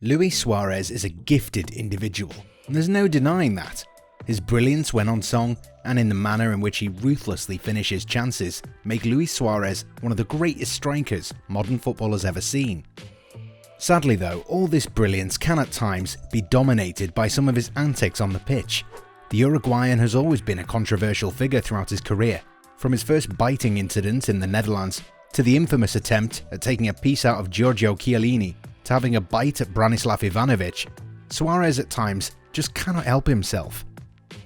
Luiz Suarez is a gifted individual, and there's no denying that. His brilliance when on song, and in the manner in which he ruthlessly finishes chances, make Luiz Suarez one of the greatest strikers modern football has ever seen. Sadly though, all this brilliance can at times be dominated by some of his antics on the pitch. The Uruguayan has always been a controversial figure throughout his career, from his first biting incident in the Netherlands, to the infamous attempt at taking a piece out of Giorgio Chiellini, to having a bite at Branislav Ivanovic. Suarez at times just cannot help himself.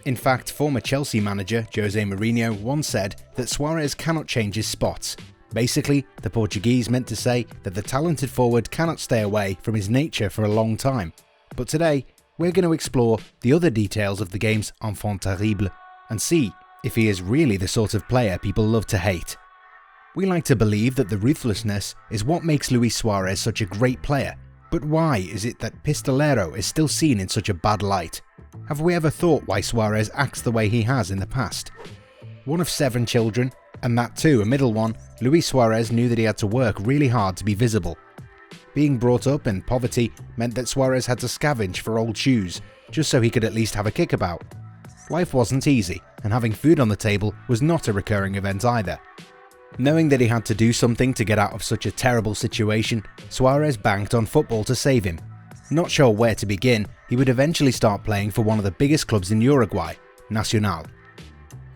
In fact, former Chelsea manager Jose Mourinho once said that Suarez cannot change his spots. Basically, the Portuguese meant to say that the talented forward cannot stay away from his nature for a long time. But today, we're going to explore the other details of the game's enfant terrible and see if he is really the sort of player people love to hate. We like to believe that the ruthlessness is what makes Luiz Suarez such a great player, but why is it that Pistolero is still seen in such a bad light? Have we ever thought why Suarez acts the way he has in the past? One of 7 children, and that too a middle one, Luiz Suarez knew that he had to work really hard to be visible. Being brought up in poverty meant that Suarez had to scavenge for old shoes, just so he could at least have a kickabout. Life wasn't easy, and having food on the table was not a recurring event either. Knowing that he had to do something to get out of such a terrible situation, Suarez banked on football to save him. Not sure where to begin, he would eventually start playing for one of the biggest clubs in Uruguay, Nacional.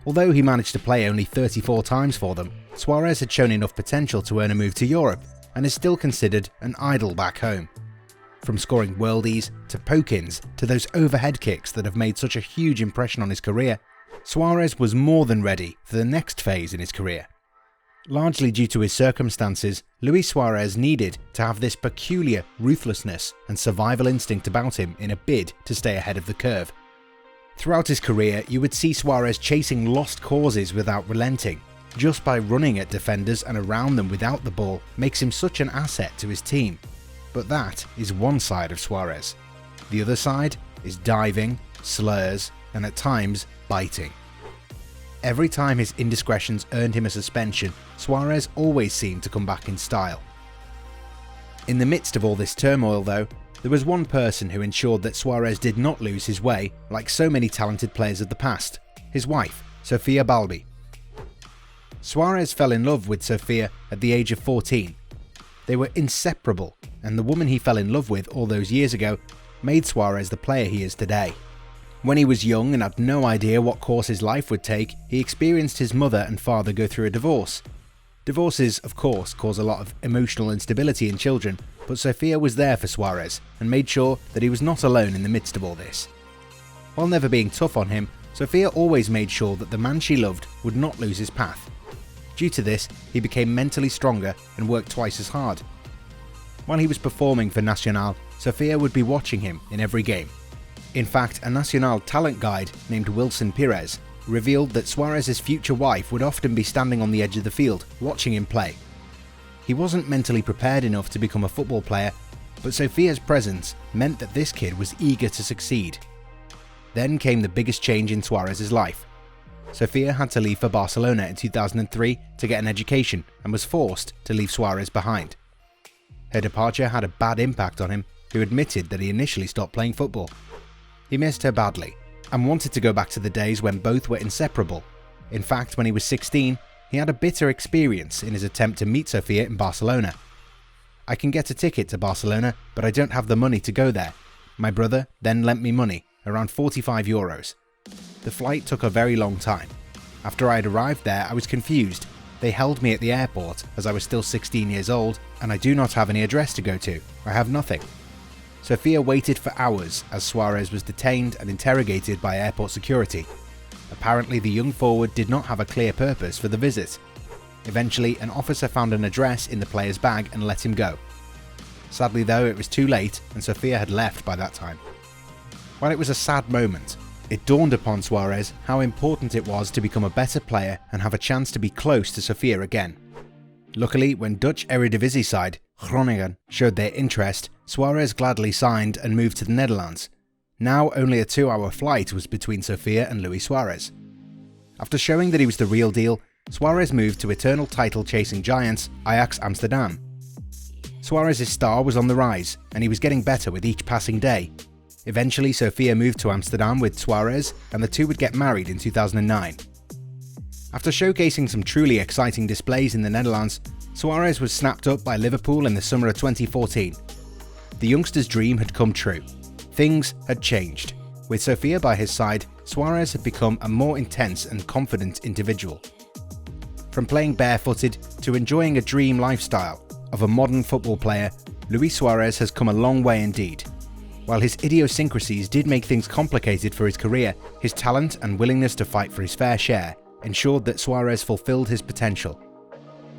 Although he managed to play only 34 times for them, Suarez had shown enough potential to earn a move to Europe, and is still considered an idol back home. From scoring worldies, to poke-ins, to those overhead kicks that have made such a huge impression on his career, Suarez was more than ready for the next phase in his career. Largely due to his circumstances, Luiz Suarez needed to have this peculiar ruthlessness and survival instinct about him in a bid to stay ahead of the curve. Throughout his career, you would see Suarez chasing lost causes without relenting. Just by running at defenders and around them without the ball makes him such an asset to his team. But that is one side of Suarez. The other side is diving, slurs, and at times biting. Every time his indiscretions earned him a suspension, Suarez always seemed to come back in style. In the midst of all this turmoil though, there was one person who ensured that Suarez did not lose his way like so many talented players of the past: his wife, Sofia Balbi. Suarez fell in love with Sofia at the age of 14. They were inseparable, and the woman he fell in love with all those years ago made Suarez the player he is today. When he was young and had no idea what course his life would take, he experienced his mother and father go through a divorce. Divorces, of course, cause a lot of emotional instability in children, but Sofia was there for Suarez and made sure that he was not alone in the midst of all this. While never being tough on him, Sofia always made sure that the man she loved would not lose his path. Due to this, he became mentally stronger and worked twice as hard. While he was performing for Nacional, Sofia would be watching him in every game. In fact, a Nacional talent guide named Wilson Pires revealed that Suarez's future wife would often be standing on the edge of the field, watching him play. He wasn't mentally prepared enough to become a football player, but Sofia's presence meant that this kid was eager to succeed. Then came the biggest change in Suarez's life. Sofia had to leave for Barcelona in 2003 to get an education and was forced to leave Suarez behind. Her departure had a bad impact on him, who admitted that he initially stopped playing football. He missed her badly, and wanted to go back to the days when both were inseparable. In fact, when he was 16, he had a bitter experience in his attempt to meet Sofia in Barcelona. "I can get a ticket to Barcelona, but I don't have the money to go there. My brother then lent me money, around €45. The flight took a very long time. After I had arrived there, I was confused. They held me at the airport as I was still 16 years old, and I do not have any address to go to. I have nothing." Sofia waited for hours as Suarez was detained and interrogated by airport security. Apparently, the young forward did not have a clear purpose for the visit. Eventually, an officer found an address in the player's bag and let him go. Sadly though, it was too late and Sofia had left by that time. While it was a sad moment, it dawned upon Suarez how important it was to become a better player and have a chance to be close to Sofia again. Luckily, when Dutch Eredivisie side Groningen showed their interest, Suarez gladly signed and moved to the Netherlands. Now only a 2-hour flight was between Sofia and Luiz Suarez. After showing that he was the real deal, Suarez moved to eternal title-chasing giants Ajax Amsterdam. Suarez's star was on the rise, and he was getting better with each passing day. Eventually, Sofia moved to Amsterdam with Suarez, and the two would get married in 2009. After showcasing some truly exciting displays in the Netherlands, Suarez was snapped up by Liverpool in the summer of 2014. The youngster's dream had come true. Things had changed. With Sofia by his side, Suarez had become a more intense and confident individual. From playing barefooted to enjoying a dream lifestyle of a modern football player, Luiz Suarez has come a long way indeed. While his idiosyncrasies did make things complicated for his career, his talent and willingness to fight for his fair share ensured that Suarez fulfilled his potential.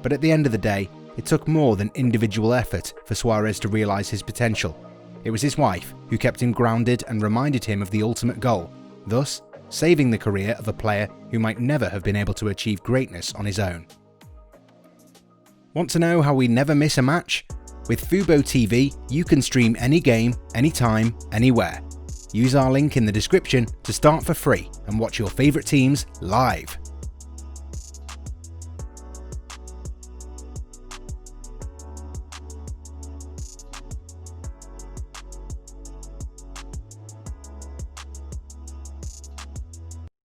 But at the end of the day, it took more than individual effort for Suarez to realise his potential. It was his wife who kept him grounded and reminded him of the ultimate goal, thus saving the career of a player who might never have been able to achieve greatness on his own. Want to know how we never miss a match? With Fubo TV, you can stream any game, anytime, anywhere. Use our link in the description to start for free and watch your favourite teams live.